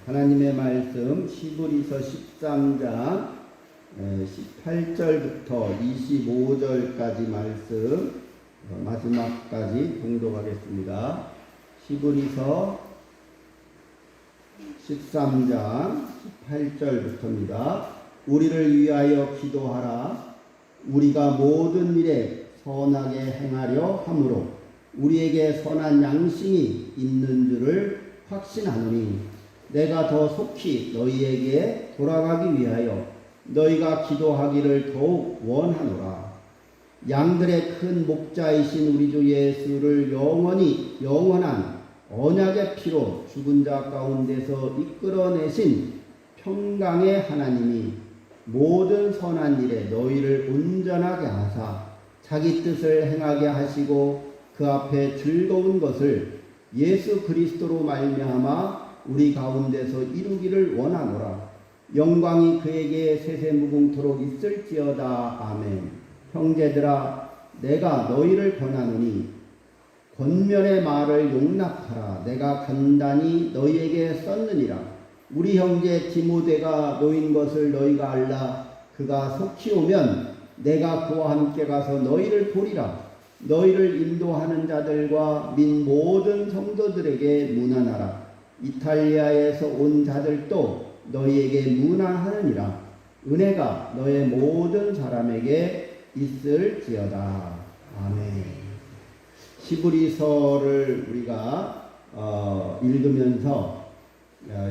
하나님의 말씀 시브리서 13장 18절부터 25절까지 말씀 마지막까지 봉독하겠습니다. 시브리서 13장 18절부터입니다. 우리를 위하여 기도하라. 우리가 모든 일에 선하게 행하려 함으로 우리에게 선한 양심이 있는 줄을 확신하노니 내가 더 속히 너희에게 돌아가기 위하여 너희가 기도하기를 더욱 원하노라. 양들의 큰 목자이신 우리 주 예수를 영원한 언약의 피로 죽은 자 가운데서 이끌어내신 평강의 하나님이 모든 선한 일에 너희를 온전하게 하사 자기 뜻을 행하게 하시고 그 앞에 즐거운 것을 예수 그리스도로 말미암아 우리 가운데서 이루기를 원하노라. 영광이 그에게 세세무궁토록 있을지어다. 아멘. 형제들아, 내가 너희를 권하노니 권면의 말을 용납하라. 내가 간단히 너희에게 썼느니라. 우리 형제 디모데가 놓인 것을 너희가 알라. 그가 속히 오면 내가 그와 함께 가서 너희를 보리라. 너희를 인도하는 자들과 민 모든 성도들에게 문안하라. 이탈리아에서 온 자들도 너희에게 문안하느니라. 은혜가 너의 모든 사람에게 있을지어다. 아멘. 시브리서를 우리가 읽으면서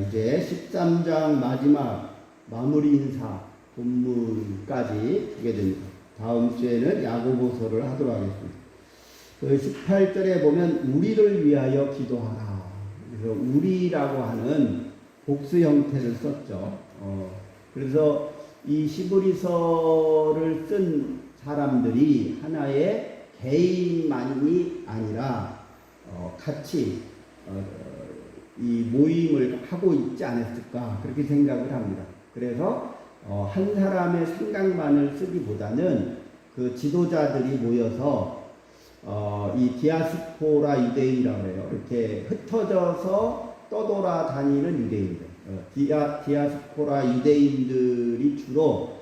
이제 13장 마지막 마무리 인사 본문까지 보게 됩니다. 다음 주에는 야고보서를 하도록 하겠습니다. 그 18절에 보면 우리를 위하여 기도하라. 그래서 우리라고 하는 복수 형태를 썼죠. 그래서 이 시브리서를 쓴 사람들이 하나의 개인만이 아니라 같이 이 모임을 하고 있지 않았을까 그렇게 생각을 합니다. 그래서 한 사람의 생각만을 쓰기보다는 그 지도자들이 모여서 이 디아스포라 유대인이라고 해요. 이렇게 흩어져서 떠돌아다니는 유대인들, 디아스포라 유대인들이 주로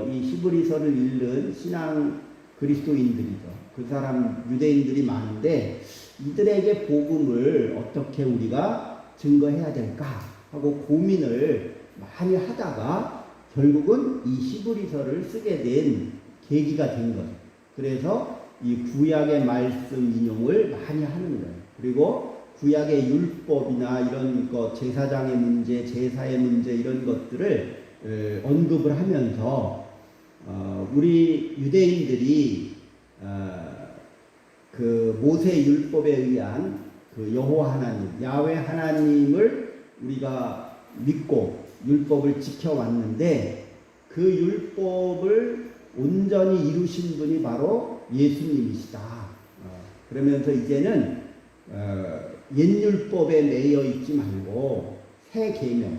이 히브리서를 읽는 신앙 그리스도인들이죠. 그 사람 유대인들이 많은데 이들에게 복음을 어떻게 우리가 증거해야 될까 하고 고민을 많이 하다가 결국은 이 히브리서를 쓰게 된 계기가 된 거죠. 그래서 이 구약의 말씀 인용을 많이 하는 거예요. 그리고 구약의 율법이나 이런 것, 제사장의 문제, 제사의 문제 이런 것들을 언급을 하면서 우리 유대인들이 그 모세 율법에 의한 그 여호와 하나님, 야훼 하나님을 우리가 믿고 율법을 지켜왔는데 그 율법을 온전히 이루신 분이 바로 예수님이시다. 그러면서 이제는 옛 율법에 매여 있지 말고 새 계명,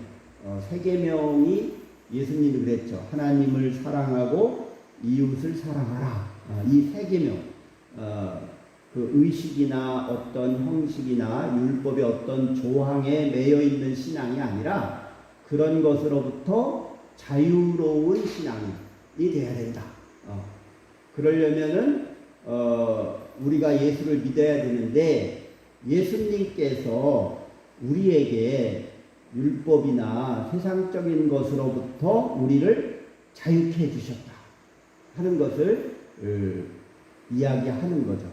새 계명이 예수님이 그랬죠. 하나님을 사랑하고 이웃을 사랑하라. 이 새 계명, 그 의식이나 어떤 형식이나 율법의 어떤 조항에 매여 있는 신앙이 아니라 그런 것으로부터 자유로운 신앙이 돼야 된다. 그러려면은 우리가 예수를 믿어야 되는데 예수님께서 우리에게 율법이나 세상적인 것으로부터 우리를 자유케 해주셨다 하는 것을 이야기하는 거죠.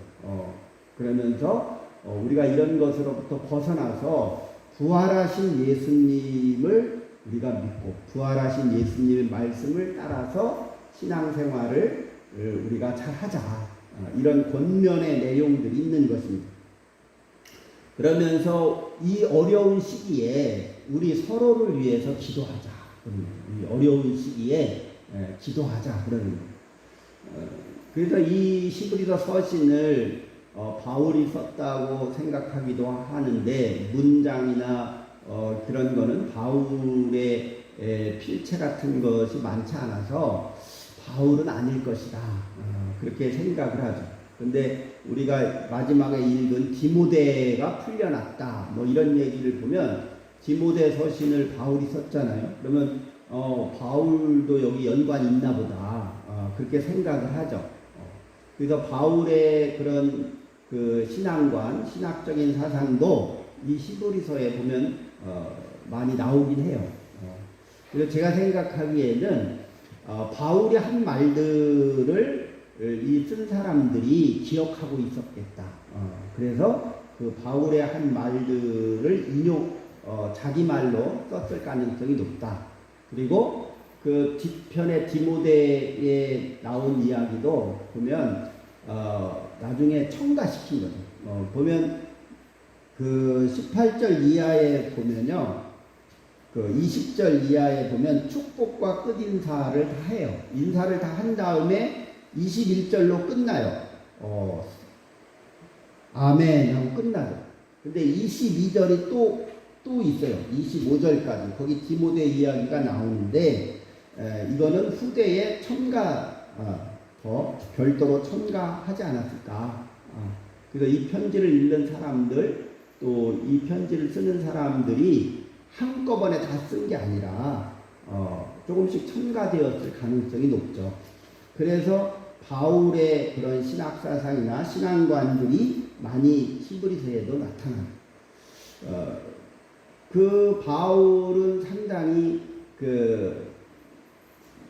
그러면서 우리가 이런 것으로부터 벗어나서 부활하신 예수님을 우리가 믿고 부활하신 예수님의 말씀을 따라서 신앙생활을 우리가 잘 하자. 이런 권면의 내용들이 있는 것입니다. 그러면서 이 어려운 시기에 우리 서로를 위해서 기도하자. 이 어려운 시기에 기도하자. 그러는 거예요. 그래서 이 시브리서 서신을 바울이 썼다고 생각하기도 하는데 문장이나 그런 거는 바울의 필체 같은 것이 많지 않아서 바울은 아닐 것이다. 그렇게 생각을 하죠. 근데 우리가 마지막에 읽은 디모데가 풀려났다. 뭐 이런 얘기를 보면 디모데 서신을 바울이 썼잖아요. 그러면 바울도 여기 연관이 있나 보다. 그렇게 생각을 하죠. 그래서 바울의 그런 그 신앙관, 신학적인 사상도 이 히브리서에 보면 많이 나오긴 해요. 그래서 제가 생각하기에는 바울이 한 말들을 이 쓴 사람들이 기억하고 있었겠다. 그래서 그 바울의 한 말들을 자기 말로 썼을 가능성이 높다. 그리고 그 뒤편에 디모데에 나온 이야기도 보면 나중에 첨가시킨 거죠. 보면 그 18절 이하에 보면요. 그 20절 이하에 보면 축복과 끝인사를 다 해요. 인사를 다 한 다음에 21절로 끝나요. 아멘 하고 끝나죠. 근데 22절이 또 있어요. 25절까지. 거기 디모데 이야기가 나오는데, 이거는 후대에 더 별도로 첨가하지 않았을까. 그래서 이 편지를 읽는 사람들, 또 이 편지를 쓰는 사람들이 한꺼번에 다 쓴 게 아니라, 조금씩 첨가되었을 가능성이 높죠. 그래서 바울의 그런 신학사상이나 신앙관들이 많이 히브리서에도 나타납니다. 그 바울은 상당히 그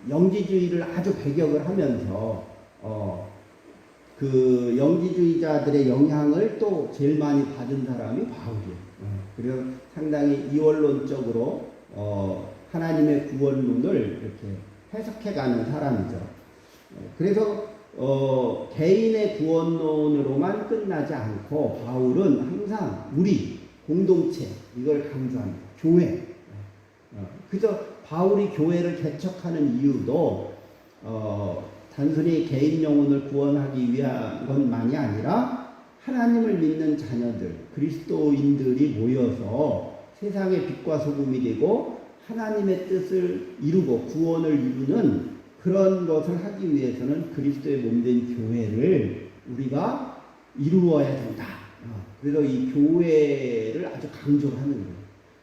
영지주의를 아주 배격을 하면서 그 영지주의자들의 영향을 또 제일 많이 받은 사람이 바울이에요. 그래서 상당히 이원론적으로 하나님의 구원론을 이렇게 해석해가는 사람이죠. 그래서 개인의 구원론으로만 끝나지 않고 바울은 항상 우리 공동체 이걸 강조합니다. 교회. 그래서 바울이 교회를 개척하는 이유도 단순히 개인 영혼을 구원하기 위한 것만이 아니라 하나님을 믿는 자녀들, 그리스도인들이 모여서 세상의 빛과 소금이 되고 하나님의 뜻을 이루고 구원을 이루는 그런 것을 하기 위해서는 그리스도의 몸된 교회를 우리가 이루어야 된다. 그래서 이 교회를 아주 강조를 하는 거예요.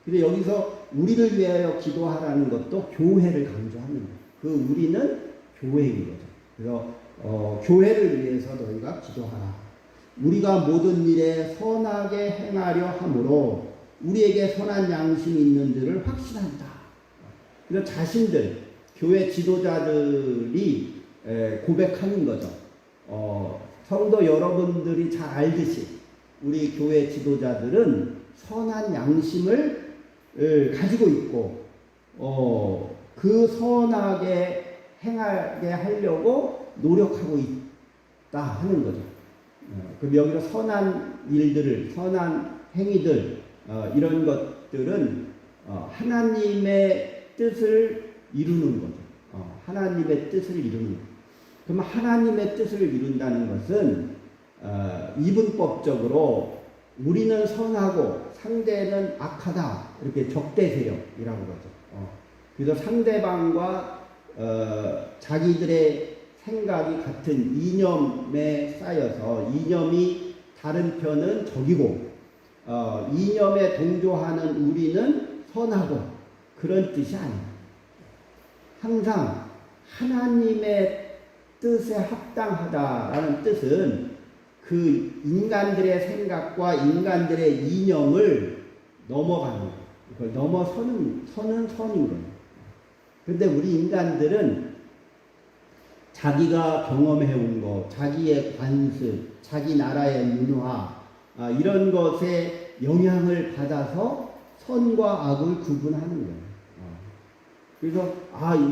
근데 여기서 우리를 위하여 기도하라는 것도 교회를 강조하는 거예요. 그 우리는 교회인 거죠. 그래서 교회를 위해서 너희가 기도하라. 우리가 모든 일에 선하게 행하려 함으로 우리에게 선한 양심이 있는 줄을 확신한다. 그래서 자신들, 교회 지도자들이 고백하는 거죠. 성도 여러분들이 잘 알듯이 우리 교회 지도자들은 선한 양심을 가지고 있고 그 선하게 행하게 하려고 노력하고 있다 하는 거죠. 그럼 여기서 선한 일들을, 선한 행위들 이런 것들은 하나님의 뜻을 이루는 거죠. 하나님의 뜻을 이루는 거죠. 그럼 하나님의 뜻을 이룬다는 것은 이분법적으로 우리는 선하고 상대는 악하다 이렇게 적대 세력이라고 그러죠. 그래서 상대방과 자기들의 생각이 같은 이념에 쌓여서 이념이 다른 편은 적이고 이념에 동조하는 우리는 선하고 그런 뜻이 아니에요. 항상 하나님의 뜻에 합당하다라는 뜻은 그 인간들의 생각과 인간들의 이념을 넘어가는 거예요. 그걸 넘어서는 선인 거예요. 그런데 우리 인간들은 자기가 경험해온 것, 자기의 관습, 자기 나라의 문화 이런 것에 영향을 받아서 선과 악을 구분하는 거예요. 그래서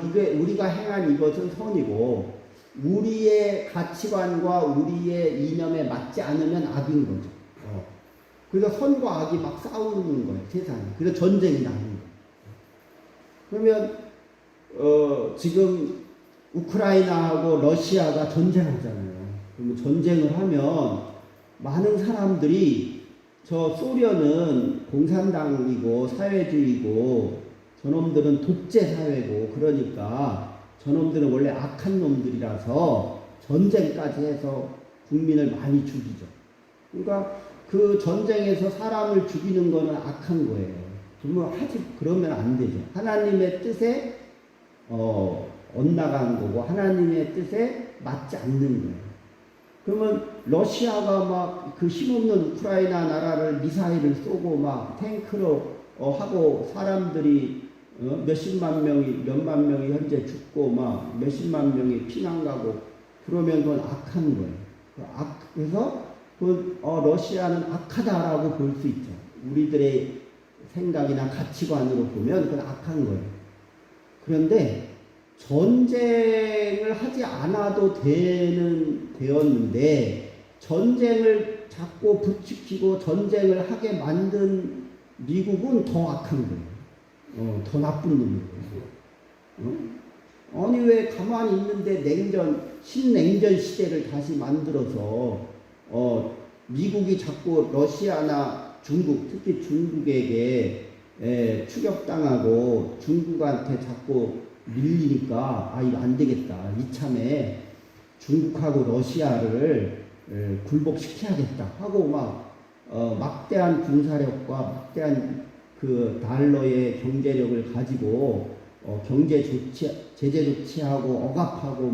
이게 우리가 행한 이것은 선이고 우리의 가치관과 우리의 이념에 맞지 않으면 악인 거죠. 그래서 선과 악이 막 싸우는 거예요, 세상에. 그래서 전쟁이 나는 거예요. 그러면 지금 우크라이나하고 러시아가 전쟁하잖아요. 그러면 전쟁을 하면 많은 사람들이 저 소련은 공산당이고 사회주의고 저놈들은 독재 사회고 그러니까 저놈들은 원래 악한 놈들이라서 전쟁까지 해서 국민을 많이 죽이죠. 그러니까 그 전쟁에서 사람을 죽이는 거는 악한 거예요. 그러면 안 되죠. 하나님의 뜻에 엇나간 거고 하나님의 뜻에 맞지 않는 거예요. 그러면 러시아가 막 그 힘없는 우크라이나 나라를 미사일을 쏘고 막 탱크로 하고 사람들이 몇십만 명이 몇만 명이 현재 죽고 막 몇십만 명이 피난 가고 그러면 그건 악한 거예요. 그래서 러시아는 악하다라고 볼 수 있죠. 우리들의 생각이나 가치관으로 보면 그건 악한 거예요. 그런데 전쟁을 하지 않아도 되었는데 전쟁을 자꾸 부추기고 전쟁을 하게 만든 미국은 더 악한 거예요. 더 나쁜 놈이에요. 아니 왜 가만히 있는데 신냉전 시대를 다시 만들어서 미국이 자꾸 러시아나 중국, 특히 중국에게 추격당하고 중국한테 자꾸 밀리니까 이거 안 되겠다. 이참에 중국하고 러시아를 굴복시켜야겠다 하고 막대한 군사력과 막대한 그 달러의 경제력을 가지고 제재 조치하고 억압하고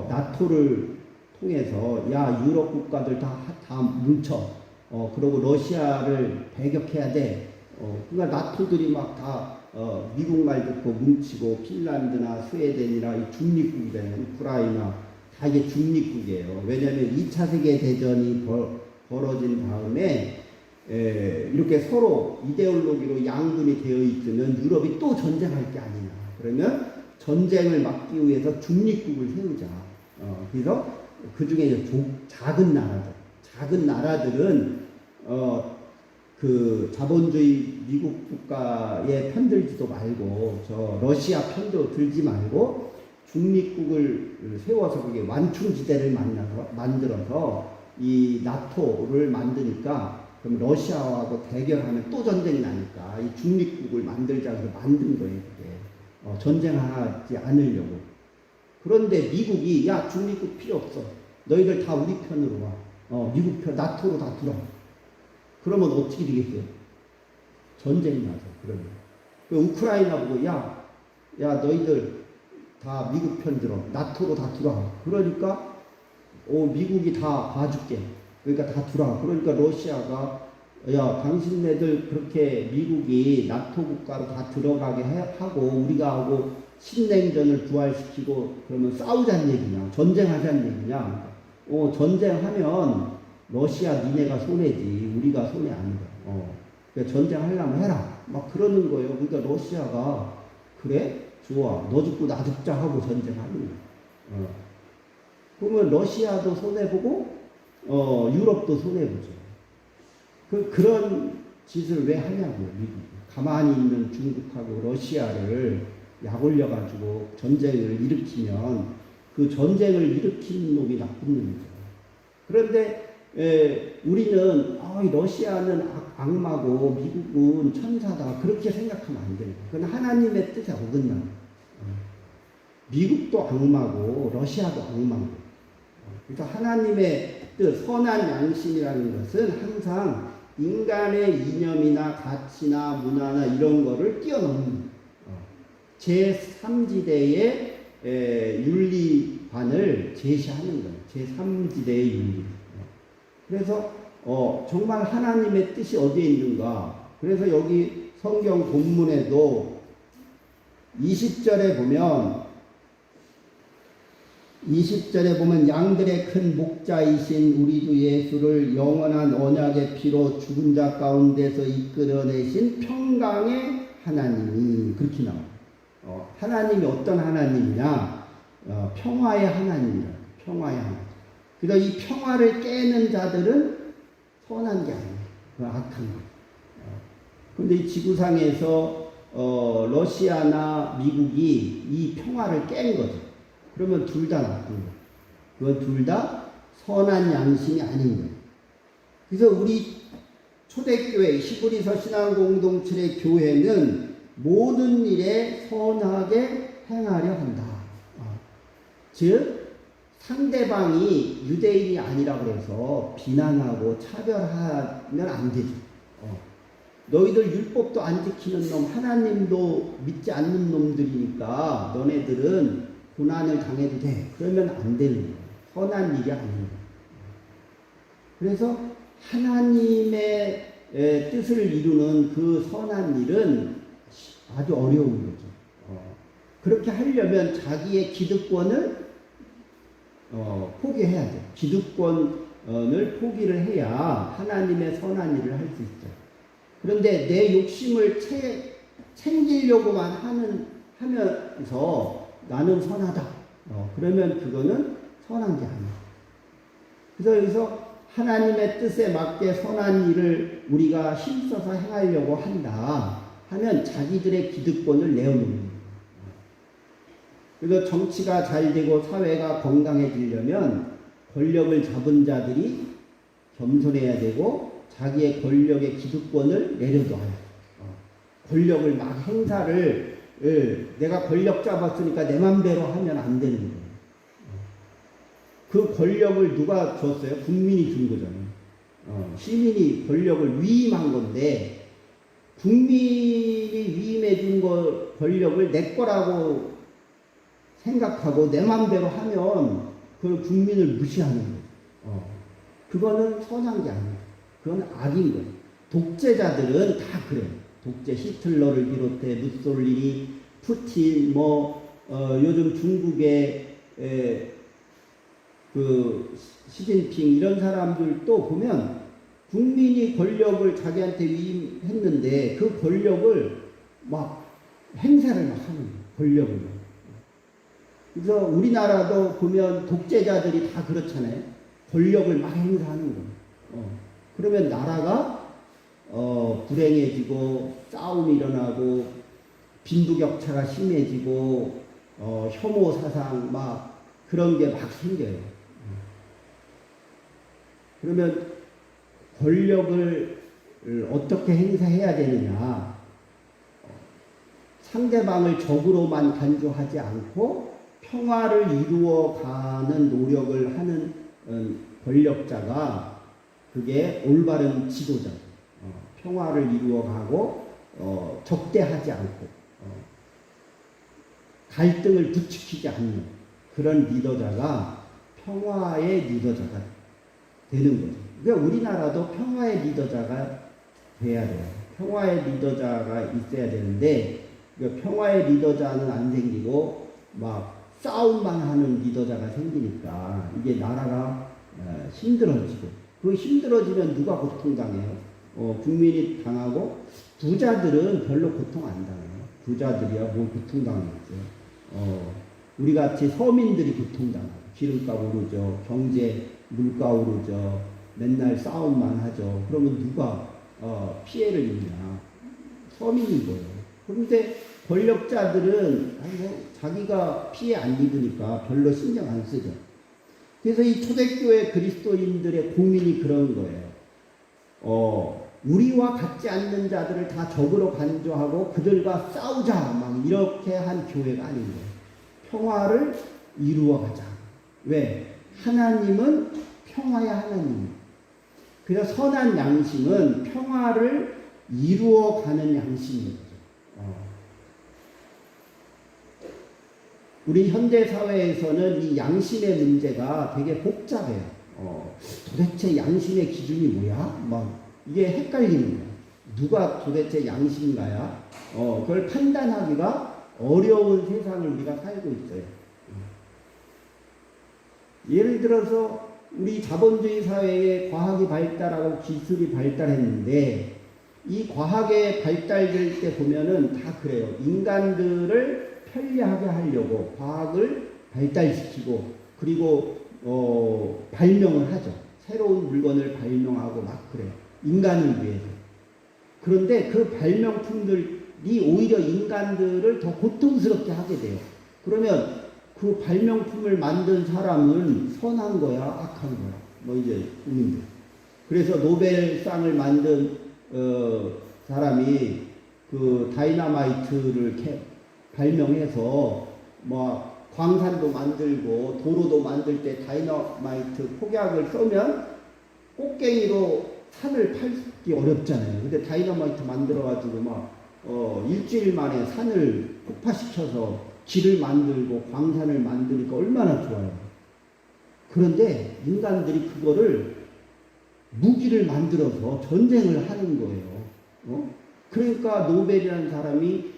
나토를 통해서 유럽 국가들 다 뭉쳐 그러고 러시아를 배격해야 돼. 그러니까 나토들이 다 미국 말 듣고 뭉치고 핀란드나 스웨덴이나 이 중립국이잖아요. 우크라이나 다 이게 중립국이에요. 왜냐하면 2차 세계대전이 벌어진 다음에 이렇게 서로 이데올로기로 양분이 되어 있으면 유럽이 또 전쟁할 게 아니냐. 그러면 전쟁을 막기 위해서 중립국을 세우자. 그래서 그 중에 작은 나라들은 그 자본주의 미국 국가에 편들지도 말고 러시아 편도 들지 말고 중립국을 세워서 그게 완충지대를 만들어서 이 나토를 만드니까 그럼 러시아하고 대결하면 또 전쟁이 나니까 이 중립국을 만들자 해서 만든 거예요. 그게. 전쟁하지 않으려고. 그런데 미국이 중립국 필요 없어. 너희들 다 우리 편으로 와. 미국 편 나토로 다 들어. 그러면 어떻게 되겠어요? 전쟁이 나죠. 그러면. 우크라이나 보고 너희들 다 미국 편 들어. 나토로 다 들어와. 그러니까 미국이 다 봐줄게. 그러니까 다 들어와. 그러니까 러시아가 당신네들 그렇게 미국이 나토 국가로 다 들어가게 하고 우리가 하고 신냉전을 부활시키고 그러면 싸우자는 얘기냐. 전쟁하자는 얘기냐. 전쟁하면 러시아 니네가 손해지 우리가 손해 아니다. 그러니까 전쟁하려면 해라. 막 그러는 거예요. 그러니까 러시아가 그래? 좋아. 너 죽고 나 죽자 하고 전쟁하는 거예요. 그러면 러시아도 손해보고 유럽도 손해보죠. 그런 짓을 왜 하냐고요. 미국이. 가만히 있는 중국하고 러시아를 약 올려가지고 전쟁을 일으키면 그 전쟁을 일으킨 놈이 나쁜 놈이죠. 그런데 우리는 러시아는 악마고 미국은 천사다 그렇게 생각하면 안 돼요. 그건 하나님의 뜻에 어긋나. 미국도 악마고 러시아도 악마고. 그래서 하나님의 뜻 선한 양심이라는 것은 항상 인간의 이념이나 가치나 문화나 이런 거를 뛰어넘는 제3지대의 윤리관을 제시하는 거예요. 제3지대의 윤리. 그래서 정말 하나님의 뜻이 어디에 있는가. 그래서 여기 성경 본문에도 20절에 보면 양들의 큰 목자이신 우리 주 예수를 영원한 언약의 피로 죽은 자 가운데서 이끌어내신 평강의 하나님이 그렇게 나와요. 하나님이 어떤 하나님이냐? 평화의 하나님이라. 평화의 하나님. 그래서 이 평화를 깨는 자들은 선한 게 아니에요. 악한 거예요. 그런데 이 지구상에서 러시아나 미국이 이 평화를 깬 거죠. 그러면 둘 다 나쁜 거예요. 그건 둘 다 선한 양심이 아닌 거예요. 그래서 우리 초대교회 히브리서 신앙공동체의 교회는 모든 일에 선하게 행하려 한다. 즉 상대방이 유대인이 아니라고 해서 비난하고 차별하면 안 되죠. 너희들 율법도 안 지키는 놈, 하나님도 믿지 않는 놈들이니까 너네들은 고난을 당해도 돼. 그러면 안 되는 거예요. 선한 일이 아니에요. 그래서 하나님의 뜻을 이루는 그 선한 일은 아주 어려운 거죠. 그렇게 하려면 자기의 기득권을 포기해야 돼요. 기득권을 포기를 해야 하나님의 선한 일을 할 수 있죠. 그런데 내 욕심을 챙기려고만 하면서 나는 선하다. 그러면 그거는 선한 게 아니에요. 그래서 여기서 하나님의 뜻에 맞게 선한 일을 우리가 힘써서 행하려고 한다 하면 자기들의 기득권을 내어놓는 거예요. 그래서 정치가 잘 되고 사회가 건강해지려면 권력을 잡은 자들이 겸손해야 되고 자기의 권력의 기득권을 내려둬야 해요. 권력을 막 행사를 내가 권력 잡았으니까 내 맘대로 하면 안 되는 거예요. 그 권력을 누가 줬어요? 국민이 준 거잖아요. 시민이 권력을 위임한 건데 국민이 위임해 준 권력을 내 거라고 생각하고 내 맘대로 하면 그 국민을 무시하는 거예요. 그거는 선한 게 아니에요. 그건 악인 거예요. 독재자들은 다 그래요. 독재 히틀러를 비롯해 무솔리니, 푸틴, 요즘 중국의 그 시진핑 이런 사람들도 보면 국민이 권력을 자기한테 위임했는데 그 권력을 막 행사를 막 하는 거예요. 권력을. 그래서 우리나라도 보면 독재자들이 다 그렇잖아요. 권력을 막 행사하는 거예요. 그러면 나라가 불행해지고 싸움이 일어나고 빈부격차가 심해지고 혐오 사상 막 그런 게 막 생겨요. 그러면 권력을 어떻게 행사해야 되느냐? 상대방을 적으로만 간주하지 않고 평화를 이루어가는 노력을 하는 권력자가 그게 올바른 지도자. 평화를 이루어가고 적대하지 않고 갈등을 부추기지 않는 그런 리더자가 평화의 리더자가 되는 거죠. 그러니까 우리나라도 평화의 리더자가 돼야 돼요. 평화의 리더자가 있어야 되는데 그러니까 평화의 리더자는 안 생기고 막 싸움만 하는 리더자가 생기니까 이게 나라가 힘들어지고 그 힘들어지면 누가 고통당해요? 국민이 당하고 부자들은 별로 고통 안 당해요. 부자들이야 뭐 고통당하겠어요. 우리 같이 서민들이 고통당하고 기름값 오르죠. 경제 물가 오르죠. 맨날 싸움만 하죠. 그러면 누가 피해를 입냐? 서민인 거예요. 그런데 권력자들은 자기가 피해 안 입으니까 별로 신경 안 쓰죠. 그래서 이 초대교회 그리스도인들의 고민이 그런 거예요. 우리와 같지 않는 자들을 다 적으로 간주하고 그들과 싸우자 막 이렇게 한 교회가 아닌 거예요. 평화를 이루어 가자. 왜? 하나님은 평화의 하나님. 그래서 선한 양심은 평화를 이루어 가는 양심인 거죠. 우리 현대 사회에서는 이 양심의 문제가 되게 복잡해요. 도대체 양심의 기준이 뭐야? 막 이게 헷갈리는 거예요. 누가 도대체 양심가야? 그걸 판단하기가 어려운 세상을 우리가 살고 있어요. 예를 들어서 우리 자본주의 사회에 과학이 발달하고 기술이 발달했는데 이 과학의 발달될 때 보면은 다 그래요. 인간들을 편리하게 하려고 과학을 발달시키고 그리고 발명을 하죠. 새로운 물건을 발명하고 막 그래요. 인간을 위해서. 그런데 그 발명품들이 오히려 인간들을 더 고통스럽게 하게 돼요. 그러면 그 발명품을 만든 사람은 선한 거야, 악한 거야. 뭐 이제 국민들. 그래서 노벨상을 만든 사람이 그 다이너마이트를 발명해서 뭐 광산도 만들고 도로도 만들 때 다이너마이트 폭약을 쏘면 꽃갱이로 산을 팔기 어렵잖아요. 근데 다이너마이트 만들어가지고 막 일주일 만에 산을 폭파시켜서 길을 만들고 광산을 만드니까 얼마나 좋아요. 그런데 인간들이 그거를 무기를 만들어서 전쟁을 하는 거예요. 그러니까 노벨이라는 사람이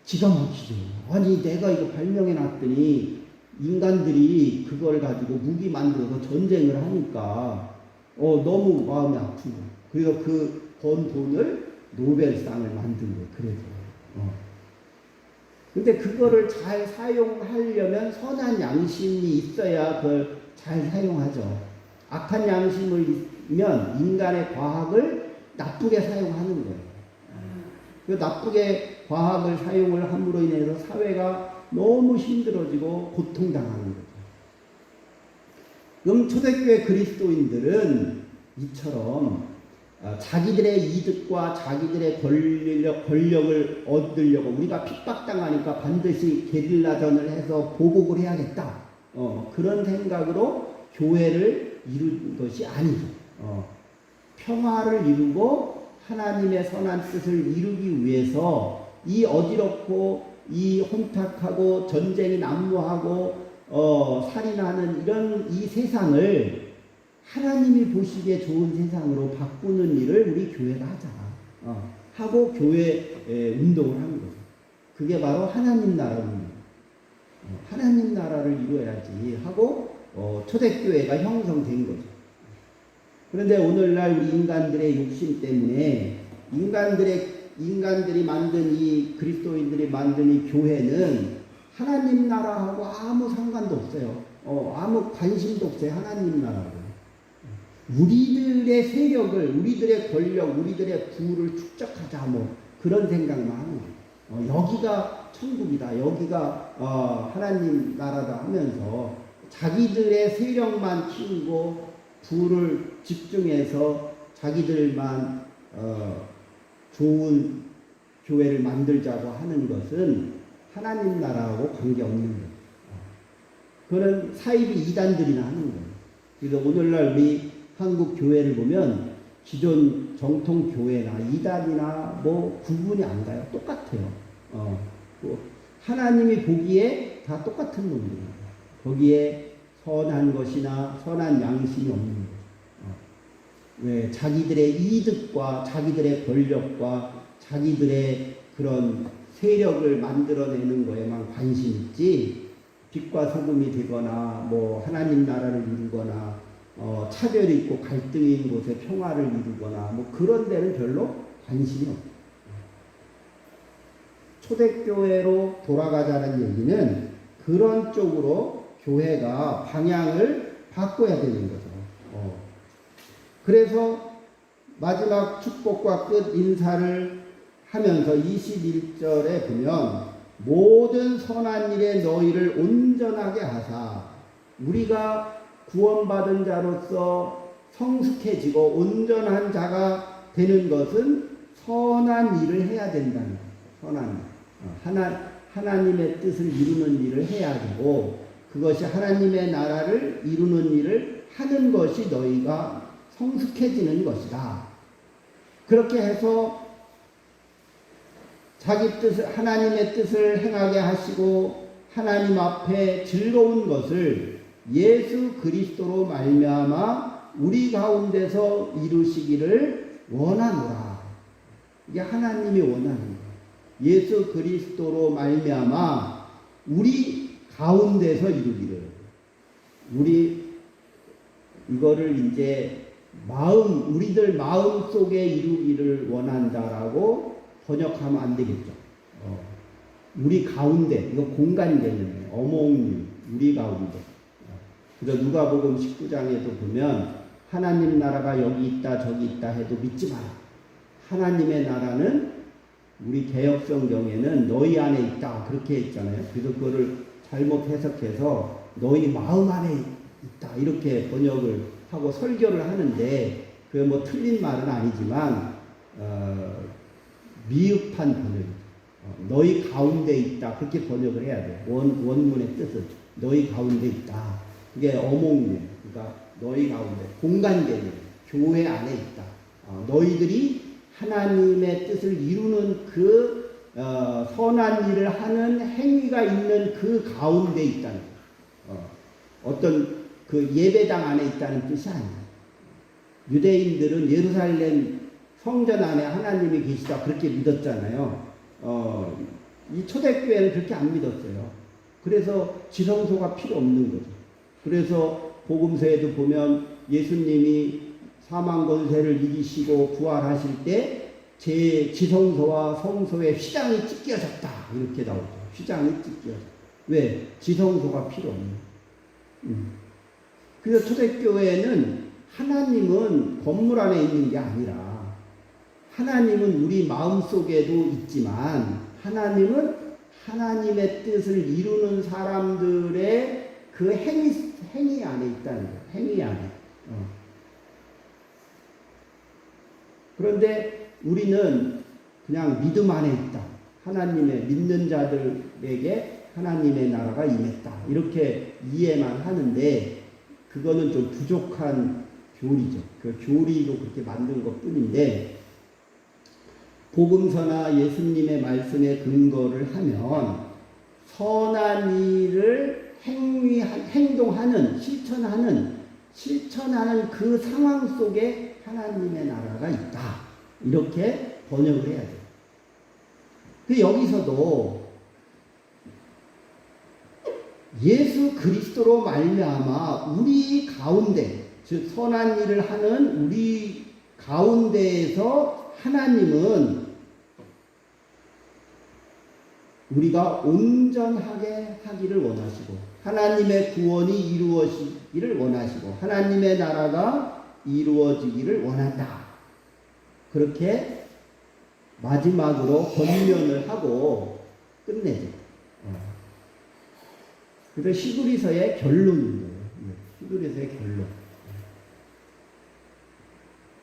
기가 막히죠. 아니 내가 이거 발명해 놨더니 인간들이 그걸 가지고 무기 만들어서 전쟁을 하니까 너무 마음이 아픈 거예요. 그래서 그 번 돈을 노벨상을 만든 거예요. 그래서. 근데 그거를 잘 사용하려면 선한 양심이 있어야 그걸 잘 사용하죠. 악한 양심이면 인간의 과학을 나쁘게 사용하는 거예요. 그 나쁘게 과학을 사용을 함으로 인해서 사회가 너무 힘들어지고 고통당하는 거죠. 그럼 초대교회 그리스도인들은 이처럼 자기들의 이득과 자기들의 권력을 얻으려고 우리가 핍박당하니까 반드시 게릴라전을 해서 보복을 해야겠다. 그런 생각으로 교회를 이룬 것이 아니죠. 평화를 이루고 하나님의 선한 뜻을 이루기 위해서 이 어지럽고 이 혼탁하고 전쟁이 난무하고 살인하는 이런 이 세상을 하나님이 보시기에 좋은 세상으로 바꾸는 일을 우리 교회가 하자. 하고 교회 운동을 하는 거죠. 그게 바로 하나님 나라 운동. 하나님 나라를 이루어야지 하고 초대교회가 형성된 거죠. 그런데 오늘날 우리 인간들의 욕심 때문에 인간들이 만든 이 그리스도인들이 만든 이 교회는 하나님 나라하고 아무 상관도 없어요. 아무 관심도 없어요. 하나님 나라하고. 우리들의 세력을, 우리들의 권력, 우리들의 부를 축적하자 뭐 그런 생각만 하는 거예요. 여기가 천국이다. 여기가 하나님 나라다 하면서 자기들의 세력만 키우고 부를 집중해서 자기들만 좋은 교회를 만들자고 하는 것은 하나님 나라하고 관계없는 거예요. 그거는 사이비 이단들이나 하는 거예요. 그래서 오늘날 우리 한국 교회를 보면 기존 정통 교회나 이단이나 뭐 구분이 안 가요. 똑같아요. 하나님이 보기에 다 똑같은 놈들입니다. 거기에 선한 것이나 선한 양심이 없는 거죠. 왜 자기들의 이득과 자기들의 권력과 자기들의 그런 세력을 만들어내는 거에만 관심 있지 빛과 소금이 되거나 뭐 하나님 나라를 이루거나 차별이 있고 갈등이 있는 곳에 평화를 이루거나 뭐 그런 데는 별로 관심이 없어요. 초대교회로 돌아가자는 얘기는 그런 쪽으로 교회가 방향을 바꿔야 되는 거죠. 그래서 마지막 축복과 끝 인사를 하면서 21절에 보면 모든 선한 일에 너희를 온전하게 하사 우리가 구원받은 자로서 성숙해지고 온전한 자가 되는 것은 선한 일을 해야 된다는 거예요. 선한 일. 하나님의 뜻을 이루는 일을 해야 되고 그것이 하나님의 나라를 이루는 일을 하는 것이 너희가 성숙해지는 것이다. 그렇게 해서 자기 뜻을 하나님의 뜻을 행하게 하시고 하나님 앞에 즐거운 것을 예수 그리스도로 말미암아 우리 가운데서 이루시기를 원하노라. 이게 하나님이 원하는 거예요. 예수 그리스도로 말미암아 우리 가운데서 이루기를. 우리 이거를 이제 우리들 마음 속에 이루기를 원한다라고 번역하면 안 되겠죠. 우리 가운데, 이거 공간 개념이에요. 어몽 우리 가운데. 그래서 누가복음 19장에도 보면 하나님 나라가 여기 있다 저기 있다 해도 믿지 마라. 하나님의 나라는 우리 개역성경에는 너희 안에 있다 그렇게 했잖아요. 그래서 그거를 잘못 해석해서 너희 마음 안에 있다 이렇게 번역을 하고 설교를 하는데 그게 뭐 틀린 말은 아니지만 미흡한 번역이죠. 너희 가운데 있다 그렇게 번역을 해야 돼요. 원문의 뜻은 너희 가운데 있다. 그게 어몽유, 그러니까 너희 가운데 공간 개념, 교회 안에 있다. 너희들이 하나님의 뜻을 이루는 그 선한 일을 하는 행위가 있는 그 가운데 있다는 거예요. 어떤 그 예배당 안에 있다는 뜻이 아니에요. 유대인들은 예루살렘 성전 안에 하나님이 계시다 그렇게 믿었잖아요. 이 초대교회는 그렇게 안 믿었어요. 그래서 지성소가 필요 없는 거죠. 그래서 복음서에도 보면 예수님이 사망 권세를 이기시고 부활하실 때 제 지성소와 성소에 휘장이 찢겨졌다 이렇게 나오죠. 휘장이 찢겨졌다. 왜? 지성소가 필요 없는. 그래서 초대교회는 하나님은 건물 안에 있는 게 아니라 하나님은 우리 마음속에도 있지만 하나님은 하나님의 뜻을 이루는 사람들의 그 행위 안에 있다는 거예요. 행위 안에. 그런데 우리는 그냥 믿음 안에 있다. 하나님의 믿는 자들에게 하나님의 나라가 임했다. 이렇게 이해만 하는데 그거는 좀 부족한 교리죠. 그 교리로 그렇게 만든 것 뿐인데 복음서나 예수님의 말씀에 근거를 하면 선한 일을 행동하는, 실천하는 그 상황 속에 하나님의 나라가 있다. 이렇게 번역을 해야 돼요. 그 여기서도 예수 그리스도로 말미암아 우리 가운데, 즉 선한 일을 하는 우리 가운데에서 하나님은 우리가 온전하게 하기를 원하시고 하나님의 구원이 이루어지기를 원하시고 하나님의 나라가 이루어지기를 원한다. 그렇게 마지막으로 권면을 하고 끝내죠. 그래서 히브리서의 결론인 거예요. 히브리서의 결론.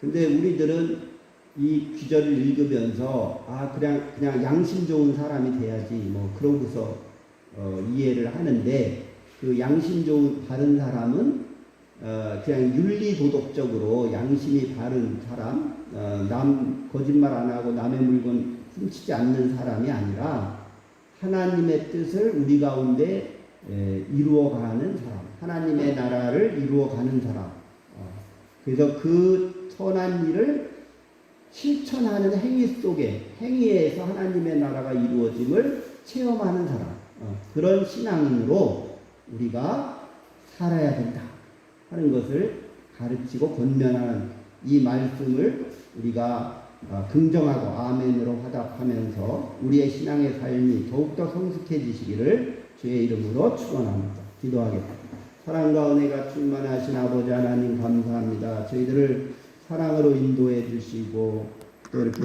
근데 우리들은 이 구절을 읽으면서 그냥 양심 좋은 사람이 돼야지 뭐 그러고서 이해를 하는데 그 양심 좋은 바른 사람은 그냥 윤리도덕적으로 양심이 바른 사람, 남 거짓말 안 하고 남의 물건 훔치지 않는 사람이 아니라 하나님의 뜻을 우리 가운데 이루어가는 사람, 하나님의 나라를 이루어가는 사람. 그래서 그 선한 일을 실천하는 행위 속에, 행위에서 하나님의 나라가 이루어짐을 체험하는 사람. 그런 신앙인으로 우리가 살아야 된다 하는 것을 가르치고 권면하는 이 말씀을 우리가 긍정하고 아멘으로 화답하면서 우리의 신앙의 삶이 더욱더 성숙해지시기를 주의 이름으로 축원합니다. 기도하겠습니다. 사랑과 은혜가 충만하신 아버지 하나님 감사합니다. 저희들을 사랑으로 인도해 주시고 또 이렇게